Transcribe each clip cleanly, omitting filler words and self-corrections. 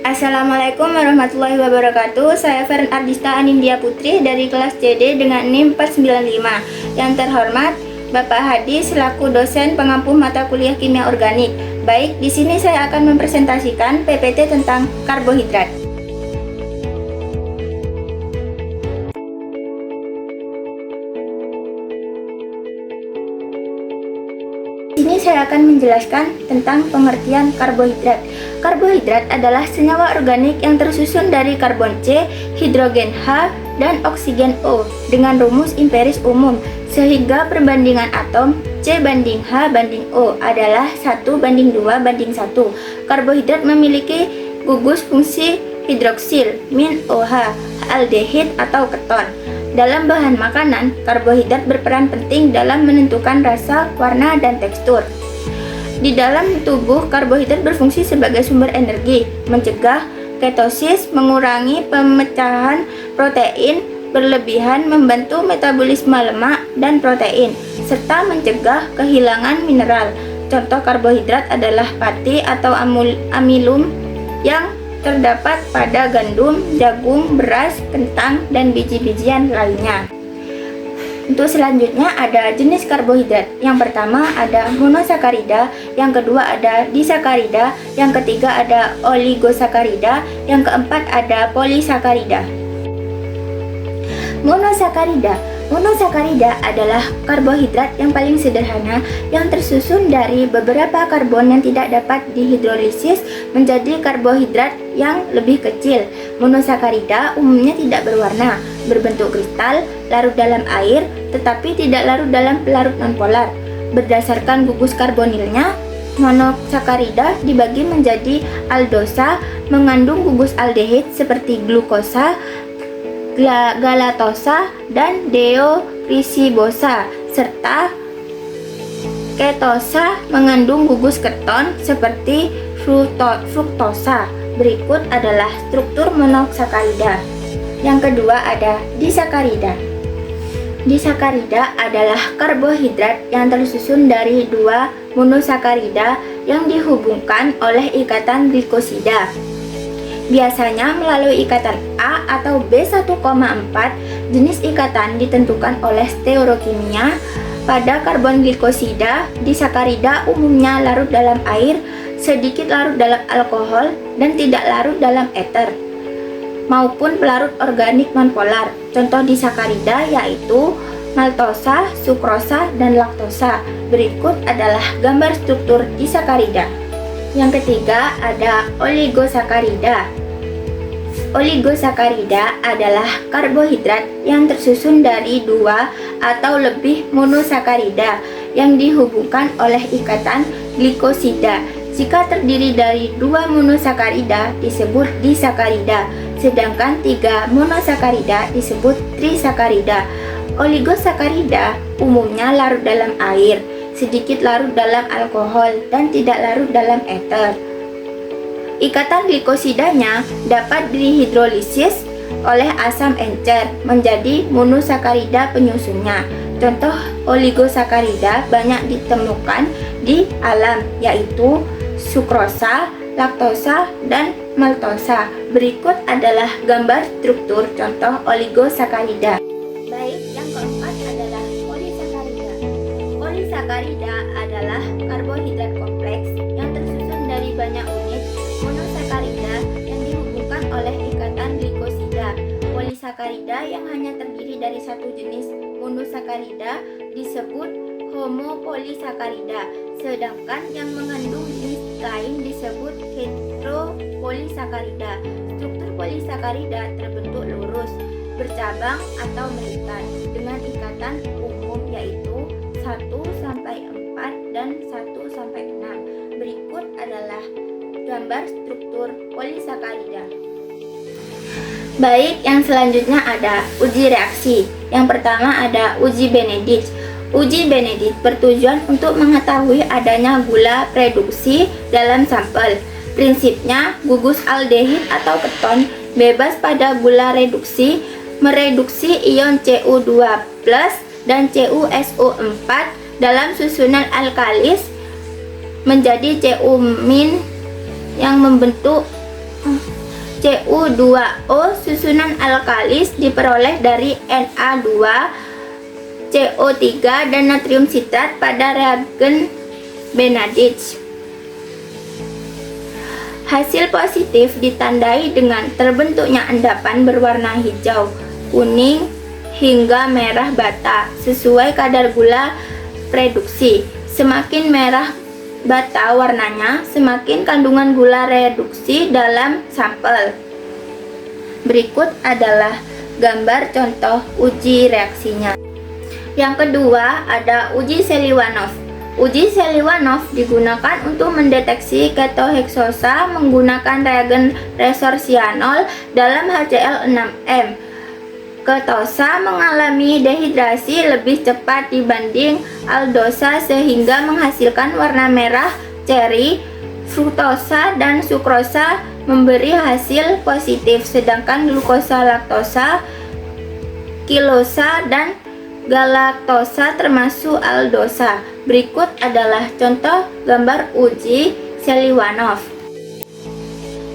Assalamualaikum warahmatullahi wabarakatuh. Saya Feren Ardista Anindya Putri dari kelas CD dengan NIM 495. Yang terhormat Bapak Hadi selaku dosen pengampu mata kuliah kimia organik. Baik, di sini saya akan mempresentasikan PPT tentang karbohidrat. Di sini saya akan menjelaskan tentang pengertian karbohidrat. Karbohidrat adalah senyawa organik yang tersusun dari karbon C, hidrogen H, dan oksigen O dengan rumus empiris umum, sehingga perbandingan atom C banding H banding O adalah 1:2:1. Karbohidrat memiliki gugus fungsi hidroksil, min OH, aldehid atau keton. Dalam bahan makanan, karbohidrat berperan penting dalam menentukan rasa, warna, dan tekstur. Di dalam tubuh, karbohidrat berfungsi sebagai sumber energi, mencegah ketosis, mengurangi pemecahan protein berlebihan, membantu metabolisme lemak dan protein, serta mencegah kehilangan mineral. Contoh karbohidrat adalah pati atau amilum yang terdapat pada gandum, jagung, beras, kentang, dan biji-bijian lainnya. Untuk selanjutnya ada jenis karbohidrat. Yang pertama ada monosakarida, yang kedua ada disakarida, yang ketiga ada oligosakarida, yang keempat ada polisakarida. Monosakarida adalah karbohidrat yang paling sederhana yang tersusun dari beberapa karbon yang tidak dapat dihidrolisis menjadi karbohidrat yang lebih kecil. Monosakarida umumnya tidak berwarna, berbentuk kristal, larut dalam air, tetapi tidak larut dalam pelarut nonpolar. Berdasarkan gugus karbonilnya, monosakarida dibagi menjadi aldosa, mengandung gugus aldehid seperti glukosa, galatosa, dan deoksiribosa, serta ketosa mengandung gugus keton seperti fruktosa. Berikut adalah struktur monosakarida. Yang kedua ada disakarida. Disakarida adalah karbohidrat yang tersusun dari dua monosakarida yang dihubungkan oleh ikatan glikosida. Biasanya melalui ikatan A atau B1,4. Jenis ikatan ditentukan oleh stereokimia. Pada karbon glikosida, disakarida umumnya larut dalam air, sedikit larut dalam alkohol, dan tidak larut dalam eter maupun pelarut organik nonpolar. Contoh disakarida yaitu maltosa, sukrosa, dan laktosa. Berikut adalah gambar struktur disakarida. Yang ketiga ada oligosakarida. Oligosakarida adalah karbohidrat yang tersusun dari dua atau lebih monosakarida yang dihubungkan oleh ikatan glikosida. Jika terdiri dari dua monosakarida disebut disakarida, sedangkan tiga monosakarida disebut trisakarida. Oligosakarida umumnya larut dalam air, sedikit larut dalam alkohol, dan tidak larut dalam eter. Ikatan glikosidanya dapat dihidrolisis oleh asam encer menjadi monosakarida penyusunnya. Contoh oligosakarida banyak ditemukan di alam, yaitu sukrosa, laktosa, dan maltosa. Berikut adalah gambar struktur contoh oligosakarida. Baik, yang keempat adalah polisakarida. Polisakarida adalah karbohidrat kompleks yang tersusun dari banyak unit monosakarida yang dihubungkan oleh ikatan glikosida. Polisakarida yang hanya terdiri dari satu jenis monosakarida disebut homopolisakarida, sedangkan yang mengandung jenis lain disebut heteropolisakarida. Struktur polisakarida terbentuk lurus, bercabang atau melipat dengan ikatan umum yaitu 1-4 dan 1-6. Berikut adalah gambar struktur polisakarida. Baik, yang selanjutnya ada uji reaksi. Yang pertama ada uji Benedict. Uji Benedict bertujuan untuk mengetahui adanya gula reduksi dalam sampel. Prinsipnya, gugus aldehid atau keton bebas pada gula reduksi mereduksi ion Cu2+ dan CuSO4 dalam susunan alkalis menjadi Cu- yang membentuk Cu2O susunan alkalis diperoleh dari Na2, CO3, dan natrium sitrat pada reagen Benadic. Hasil positif ditandai dengan terbentuknya endapan berwarna hijau, kuning, hingga merah bata sesuai kadar gula reduksi. Semakin merah bata warnanya, semakin kandungan gula reduksi dalam sampel. Berikut adalah gambar contoh uji reaksinya. Yang kedua ada uji Seliwanov. Uji Seliwanov digunakan untuk mendeteksi ketoheksosa menggunakan reagen resorsianol dalam HCl6M. Ketosa mengalami dehidrasi lebih cepat dibanding aldosa sehingga menghasilkan warna merah ceri. Fruktosa dan sukrosa memberi hasil positif, sedangkan glukosa, laktosa, kilosa, dan galaktosa termasuk aldosa. Berikut adalah contoh gambar uji Seliwanov.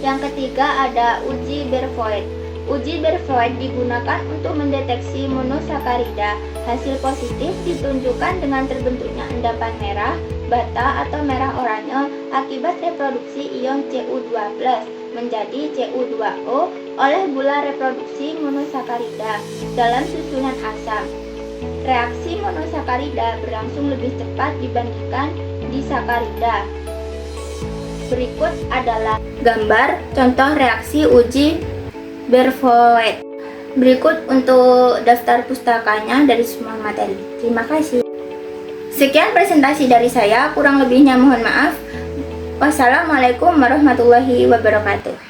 Yang ketiga ada uji Bervoet. Uji Bervoet digunakan untuk mendeteksi monosakarida. Hasil positif ditunjukkan dengan terbentuknya endapan merah bata atau merah oranye akibat reproduksi ion Cu2+ menjadi Cu2O oleh gula reproduksi monosakarida dalam susunan asam. Reaksi monosakarida berlangsung lebih cepat dibandingkan disakarida. Berikut adalah gambar contoh reaksi uji Bervoet. Berikut untuk daftar pustakanya dari semua materi. Terima kasih. Sekian presentasi dari saya, kurang lebihnya mohon maaf. Wassalamualaikum warahmatullahi wabarakatuh.